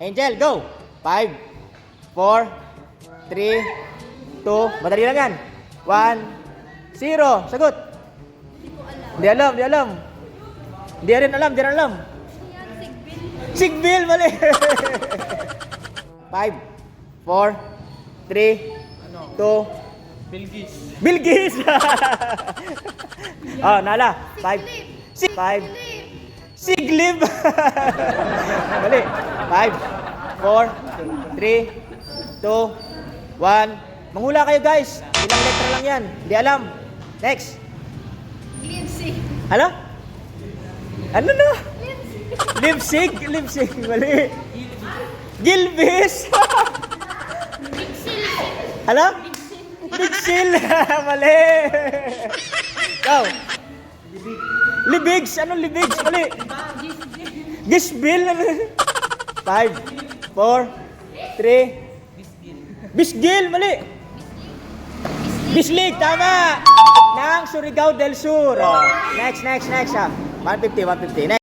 Angel, go! 5, 4, 3, 2, madali lang yan. 1, 0, sagot. Hindi alam, hindi alam. Hindi rin alam, hindi rin alam. Sigbil, mali. 5, 4, 3, 2, Bilgis. Bilgis! Oh, Nala. 5, 5, Siglib! Mali. 5, 4, 3, 2, 1. Manghula kayo guys. Ilang letra lang yan. Hindi alam. Next. Lipsy. Hala? Ano na? Lipsig? Lipsig. Mali. Gilbis! Hala? Bigsil! Mali! Go! Libigs! Anong libigs? Mali! Gisbil! 5, 4, 3, Bisgil! Mali! Bislig! Tama! Ng Surigao del Sur. Oh. Next. 150. Next.